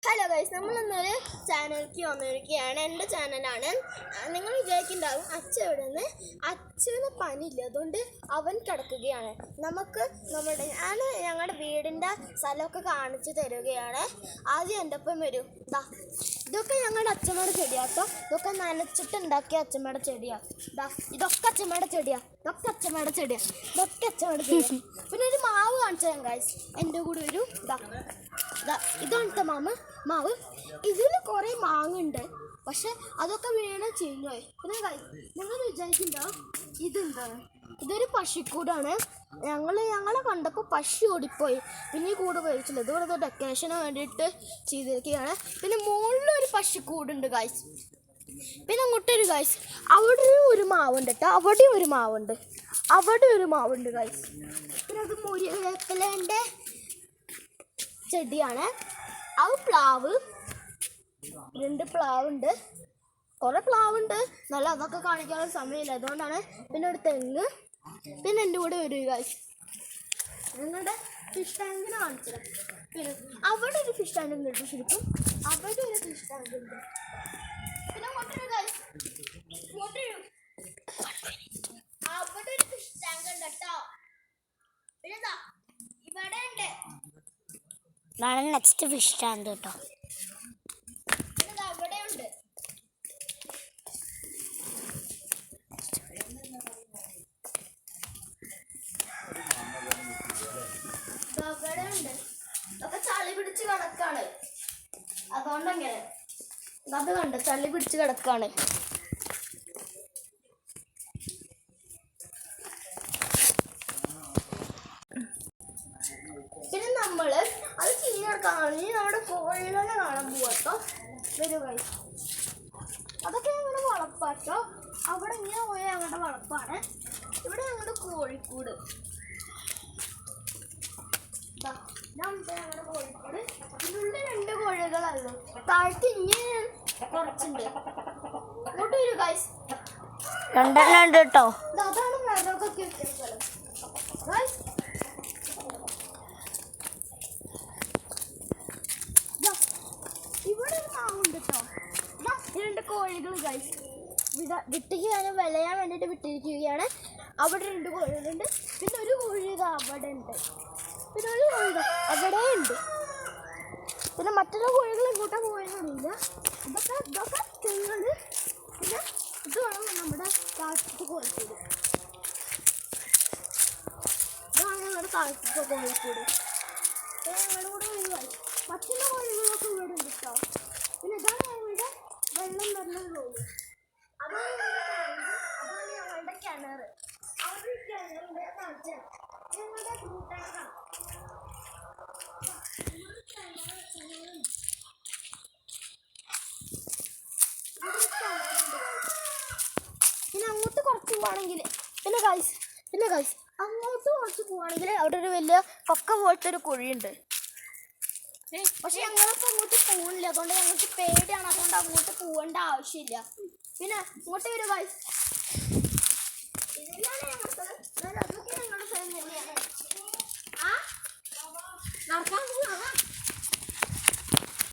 Hello guys, നമ്മളിന്നൊരു ചാനലിലേക്ക് വന്നിരിക്കുകയാണ്. എൻ്റെ ചാനലാണ്. നിങ്ങൾ വിചാരിക്കുന്നുണ്ടാവും അച്ഛൻ എവിടെ നിന്ന്. അച്ഛന് പനിയില്ല, അതുകൊണ്ട് അവൻ കിടക്കുകയാണ്. ഞങ്ങളുടെ വീടിൻ്റെ സ്ഥലമൊക്കെ കാണിച്ചു തരികയാണ്. ആദ്യം എൻ്റെ ഒപ്പം വരും. ഇതൊക്കെ ഞങ്ങളുടെ അച്ഛമ്മയുടെ ചെടിയാട്ടോ. ഇതൊക്കെ നനച്ചിട്ടുണ്ടാക്കിയ അച്ഛമ്മയുടെ ചെടിയാണ്. ഇതൊക്കെ അച്ഛമ്മയുടെ ചെടിയാണ്. പിന്നെ ഒരു മാവ് കാണിച്ചു തരാം ഗൈസ്. എൻ്റെ കൂടെ ഒരു ഇതാണത്തെ മാവ്. ഇതിൽ കുറേ മാങ്ങുണ്ട്, പക്ഷെ അതൊക്കെ വീണ് ചെയ്യുന്നതായി. പിന്നെ നിങ്ങൾ വിചാരിക്കുന്നുണ്ടോ ഇതെന്താണ്? ഇതൊരു പശുക്കൂടാണ്. ഞങ്ങളെ കണ്ടപ്പോൾ പശു ഓടിപ്പോയി. പിന്നെ ഈ കൂട് ഉപയോഗിച്ചില്ല. ഇതുപോലെ ഡെക്കറേഷന് വേണ്ടിയിട്ട് ചെയ്തിരിക്കുകയാണ്. പിന്നെ മുകളിലൊരു പശുക്കൂടുണ്ട് ഗൈസ്. പിന്നെ അങ്ങോട്ടൊരു ഗൈസ്, അവിടെ ഒരു മാവുണ്ട് കേട്ടോ. അവിടെ ഒരു മാവുണ്ട് ഗൈസ്. പിന്നെ അത് മുരിങ്ങയിലേൻ്റെ ചെടിയാണ്. അത് പ്ലാവ്, 2 പ്ലാവുണ്ട്. കുറേ പ്ലാവുണ്ട്, നല്ല അതൊക്കെ കാണിക്കാനുള്ള സമയമില്ല, അതുകൊണ്ടാണ്. പിന്നെ ഒരു തെങ്ങ്. പിന്നെ എൻ്റെ കൂടെ ഒരു ഗൈസ് നിങ്ങളുടെ ഫിഷ് ടാങ്കിനെ കാണിച്ചത്. പിന്നെ അവിടെ ഒരു ഫിഷ് ടാങ്ക് ഉണ്ട് കേട്ടോ. ശരിക്കും അവിടെ ഒരു ഫിഷ് ടാങ്ക് ഉണ്ട്. പിന്നെ ഗൈസ് അവിടെ ഒരു ഫിഷ് ടാങ്ക് ഉണ്ട് കേട്ടോ. പിന്നെ ഇവിടെ ഉണ്ട് നെക്സ്റ്റ് ഫിഷ് ടാങ്ക് കേട്ടോ. അവിടെ ഉണ്ട്. ഒക്കെ ചളി പിടിച്ച് കിടക്കാണ്, അതുകൊണ്ടങ്ങനെ അത് കണ്ട ചളി പിടിച്ച് കിടക്കാണ്. പിന്നെ നമ്മള് അത് ചീഞ്ഞെടുക്കാൻ നമ്മുടെ കോഴികളെ കാണാൻ പോവാട്ടോ. വരൂ ഗൈസ്, അതൊക്കെ ഞങ്ങളുടെ വളപ്പാട്ടോ. അവിടെ ഇങ്ങനെ പോയ ഞങ്ങളുടെ വളപ്പാണ്. ഇവിടെ ഞങ്ങളുടെ കോഴിക്കൂട്. ഞങ്ങളുടെ കോഴിക്കോട്. ഇതിനുള്ള 2 കോഴികളല്ലോ. താഴത്ത് ഇങ്ങനെ കുറച്ചുണ്ട്. അങ്ങോട്ട് വരൂ ഗൈസ്. 2 ഉണ്ട് കേട്ടോ. അതാണ് വിറകൊക്കെ വ്യത്യാസം ഗൈസ്. ഇവിടെ ഒരു മാവുണ്ട് കേട്ടോ. 2 കോഴികൾ ഗൈസ്. വിട്ടിരിക്കുകയാണ്, വിളയാൻ വേണ്ടിയിട്ട് വിട്ടിരിക്കുകയാണ്. അവിടെ 2 കോഴികളുണ്ട്. പിന്നെ ഒരു കോഴി അവിടെ ഉണ്ട്. പിന്നെ ഒരു കോഴി അവിടെ ഉണ്ട്. പിന്നെ മറ്റുള്ള കോഴികൾ എങ്ങോട്ടാണ് പോയെന്നറിയില്ല. ഇതൊക്കെ തെങ്ങുണ്ട്. പിന്നെ ഇത് വേണം നമ്മുടെ കാട്ടിലേക്ക് കോഴിക്കൂട്. ഇതാണ് ഞങ്ങളുടെ കാട്ടിലേക്ക് കോഴിക്കൂട്. ഞങ്ങളുടെ കൂടെ ഒഴിവായി മറ്റുള്ള കോഴികളൊക്കെ ഇവിടെ ഉണ്ട് കേട്ടോ. പിന്നെ ഇതാണ് ഞങ്ങളുടെ വെള്ളം വരുന്ന റോഡ്. അതാണ് ഞങ്ങളുടെ കിണർ. അവിടെ കിണറിൻ്റെ കാഴ്ച ഞങ്ങളുടെ കൂട്ടാണ്. പിന്നെ അങ്ങോട്ട് കുറച്ച് പോവാണെങ്കിൽ പിന്നെ ഗൈസ് അങ്ങോട്ട് കുറച്ച് പോവാണെങ്കിൽ അവിടെ ഒരു വലിയ കൊക്ക പോലത്തെ ഒരു കുഴിയുണ്ട്. പക്ഷെ ഞങ്ങളിപ്പോൾ അങ്ങോട്ട് പോകണില്ല, അതുകൊണ്ട് ഞങ്ങൾക്ക് പേടിയാണ്. അതുകൊണ്ട് അങ്ങോട്ട് പോകേണ്ട ആവശ്യമില്ല. പിന്നെ ഇങ്ങോട്ട് വരും ഗൈസ്. ഇതെല്ലാം ഞങ്ങളുടെ സ്ഥലം. അതൊക്കെ ഞങ്ങളുടെ സ്ഥലം തന്നെയാണ്. നടക്കാൻ പോവാ.